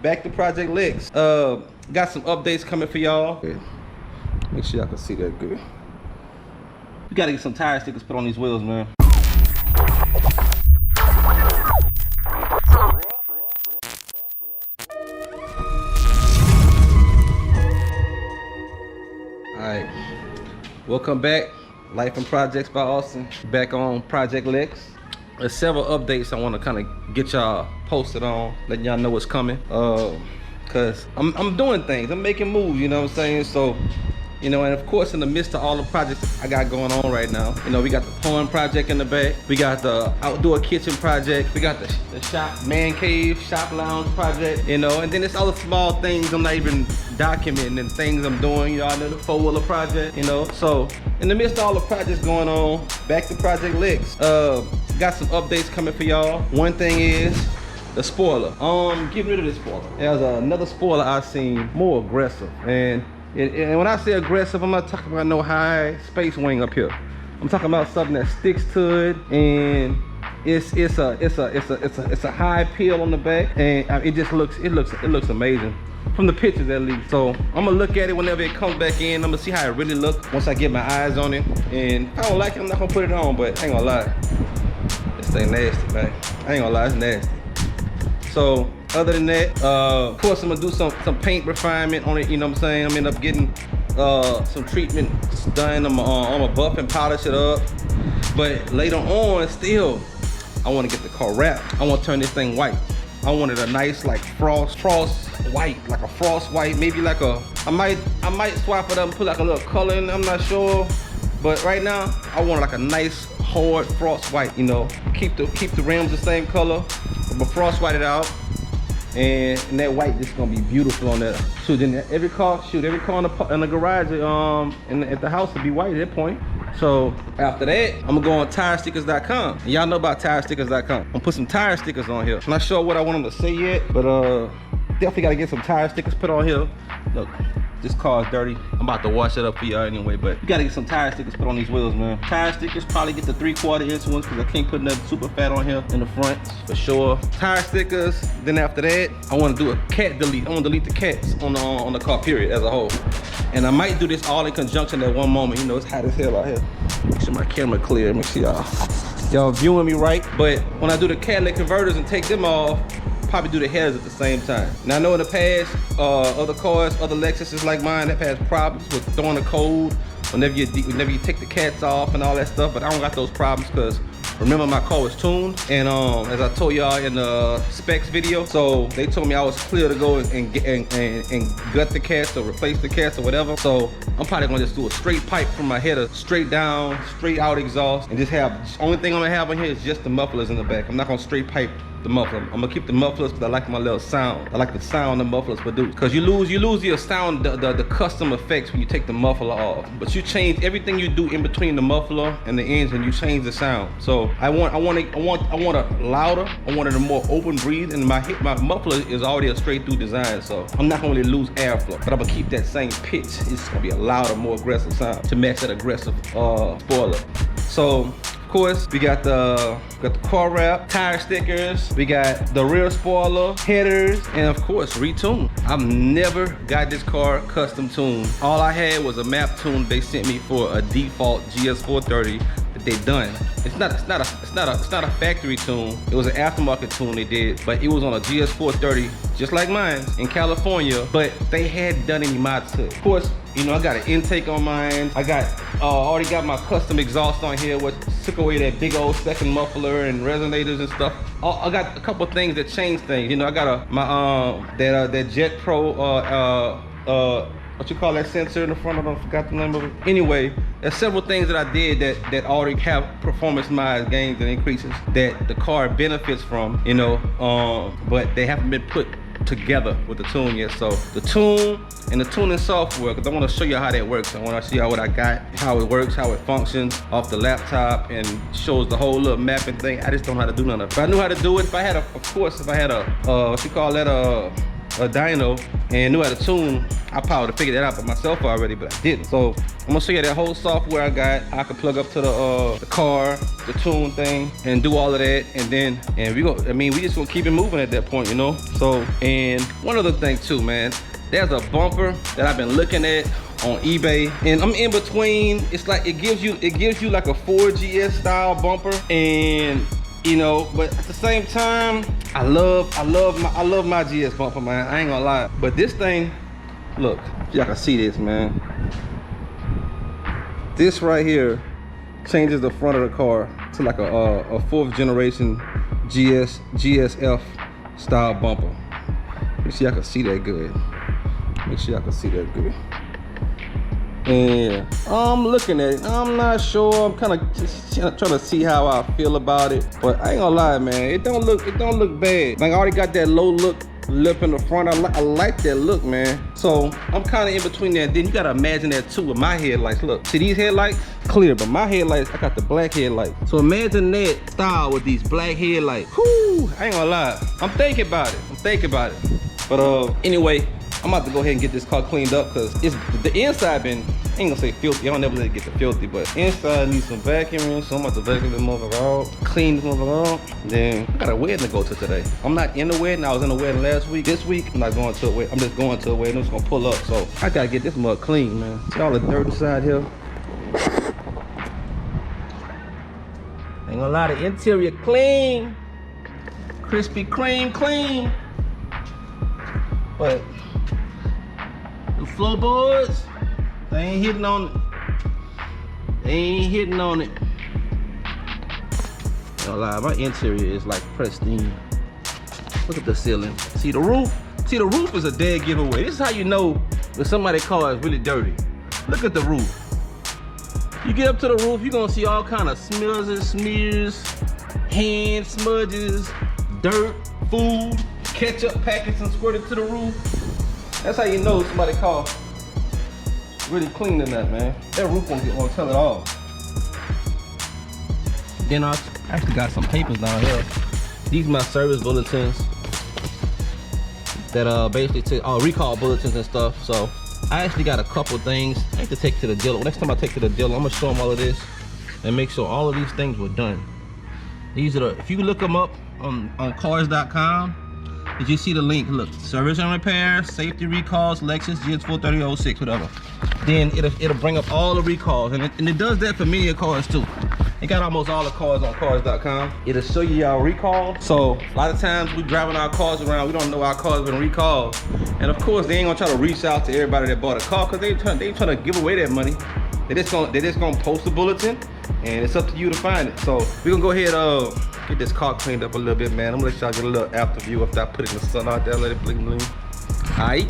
Back to Project Lex. Got some updates coming for y'all. Make sure y'all can see that good. We gotta get some tire stickers put on these wheels, man. Alright, welcome back. Life and Projects by Austin. Back on Project Lex. There's several updates I want to kind of get y'all posted on, letting y'all know what's coming. Cause I'm doing things, I'm making moves, you know what I'm saying? So, you know, and of course in the midst of all the projects I got going on right now, you know, we got the pond project in the back, we got the outdoor kitchen project, we got the shop, man cave, shop lounge project, you know, and then it's other small things I'm not even documenting and things I'm doing, you know, the four-wheeler project, you know. So in the midst of all the projects going on, back to Project Lex. Got some updates coming for y'all. One thing is the spoiler. Getting rid of this spoiler. There's another spoiler I've seen more aggressive, and when I say aggressive, I'm not talking about no high space wing up here. I'm talking about something that sticks to it, and it's a high peel on the back, and it just looks amazing from the pictures at least. So I'm gonna look at it whenever it comes back in. I'm gonna see how it really looks once I get my eyes on it. And if I don't like it, I'm not gonna put it on. But I ain't gonna lie, this thing nasty, man. I ain't gonna lie, it's nasty. So other than that, of course I'm gonna do some paint refinement on it, you know what I'm saying? I'm gonna end up getting some treatment done. I'm gonna buff and polish it up. But later on, still, I wanna get the car wrapped. I wanna turn this thing white. I wanted a nice like frost white, like a frost white, maybe like a, I might swap it up and put like a little color in, I'm not sure. But right now, I want like a nice hard frost white, you know. Keep the rims the same color, but frost white it out. And that white is gonna be beautiful on that. So then every car in the garage, at the house will be white at that point. So after that, I'm gonna go on TireStickers.com. And y'all know about TireStickers.com. I'm gonna put some tire stickers on here. I'm not sure what I want them to say yet, but definitely gotta get some tire stickers put on here. Look, this car is dirty. I'm about to wash it up for y'all anyway, but you gotta get some tire stickers put on these wheels, man. Tire stickers, probably get the 3/4 inch ones because I can't put nothing super fat on here in the front for sure. Tire stickers. Then after that, I want to do a cat delete. I want to delete the cats on the car period as a whole. And I might do this all in conjunction at one moment. You know, it's hot as hell out here. Make sure my camera clear. Let me see y'all viewing me right. But when I do the catalytic converters and take them off, probably do the headers at the same time. Now I know in the past, other cars, other Lexuses like mine have had problems with throwing the code whenever you take the cats off and all that stuff, but I don't got those problems because remember my car was tuned, and as I told y'all in the specs video, so they told me I was clear to go and gut the cats or replace the cats or whatever. So I'm probably gonna just do a straight pipe from my header, straight down, straight out exhaust, and just have, only thing I'm gonna have on here is just the mufflers in the back. I'm not gonna straight pipe the muffler. I'm gonna keep the mufflers because I like my little sound. I like the sound the mufflers produce. Because you lose your sound, the custom effects when you take the muffler off. But you change everything you do in between the muffler and the engine, you change the sound. So I want it louder, I want it a more open breathe, and my muffler is already a straight through design, so I'm not gonna really lose airflow. But I'm gonna keep that same pitch. It's gonna be a louder, more aggressive sound to match that aggressive spoiler. So of course, we got the car wrap, tire stickers, we got the rear spoiler, headers, and of course, retune. I've never got this car custom tuned. All I had was a map tune they sent me for a default GS430 that they done. It's not a factory tune. It was an aftermarket tune they did, but it was on a GS430, just like mine, in California, but they hadn't done any mods to it. Of course, you know, I got an intake on mine. I got already got my custom exhaust on here, which took away that big old second muffler and resonators and stuff. I got a couple things that changed things. You know, I got that Jet Pro what you call that sensor in the front of them? I forgot the name of it. Anyway, there's several things that I did that already have performance miles, gains, and increases that the car benefits from, you know, but they haven't been put together with the tune yet. So the tune and the tuning software, because I want to show you how that works. I want to show you what I got, how it works, how it functions off the laptop, and shows the whole little mapping thing. I just don't know how to do none of it. If I knew how to do it, if I had a, of course, if I had a what you call that, a dyno, and knew how to tune I probably would have figured that out by myself already, but I didn't. So I'm gonna show you that whole software I got. I can plug up to the car, the tune thing, and do all of that. And we just gonna keep it moving at that point, you know? So, and one other thing too, man. There's a bumper that I've been looking at on eBay, and I'm in between. It's like it gives you like a 4GS style bumper, and you know, but at the same time, I love my GS bumper, man. I ain't gonna lie. But this thing, look, y'all can see this, man. This right here changes the front of the car to like a 4th generation GSF style bumper. Make sure y'all can see that good. Make sure y'all can see that good. And I'm looking at it. I'm not sure. I'm kind of just trying to see how I feel about it. But I ain't gonna lie, man. It don't look bad. Like I already got that low look lip in the front. I like that look, man. So I'm kind of in between that. Then you gotta imagine that too with my headlights. Look, see these headlights? Clear, but my headlights, I got the black headlights. So imagine that style with these black headlights. Whoo! I ain't gonna lie. I'm thinking about it. But anyway, I'm about to go ahead and get this car cleaned up because it's the inside been, I ain't gonna say filthy. I don't never let it get the filthy, but inside needs some vacuuming. So I'm about to vacuum this motherfucker out, clean this motherfucker out. Then I got a wedding to go to today. I'm not in the wedding. I was in the wedding last week. This week I'm not going to a wedding. I'm just going to a wedding. I'm just gonna pull up. So I gotta get this mug clean, man. See all the dirt inside here. Ain't gonna lie, the interior clean, Krispy Kreme clean, but the floorboards, they ain't hitting on it. Ain't gonna lie, my interior is like pristine. Look at the ceiling. See the roof? See, the roof is a dead giveaway. This is how you know when somebody's car is really dirty. Look at the roof. You get up to the roof, you're gonna see all kind of smears and smears, hand smudges, dirt, food, ketchup packets and squirted to the roof. That's how you know somebody's car really clean than that, man. That roof won't tell it all. Then I actually got some papers down here. These are my service bulletins that basically take all recall bulletins and stuff. So I actually got a couple things I have to take to the dealer. Next time I take to the dealer, I'm gonna show them all of this and make sure all of these things were done. These are if you look them up on cars.com, did you see the link? Look, service and repair, safety recalls, Lexus GS430 whatever. Then it'll bring up all the recalls, and it does that for many cars too. It got almost all the cars on cars.com. It'll show you our recall. So a lot of times we driving our cars around, we don't know our car's been recalled. And of course they ain't gonna try to reach out to everybody that bought a car because they trying to give away that money. They just gonna post a bulletin, and it's up to you to find it. So we're gonna go ahead get this car cleaned up a little bit, man. I'm gonna let y'all get a little after view after I put it in the sun out there, let it bling bling. Alright.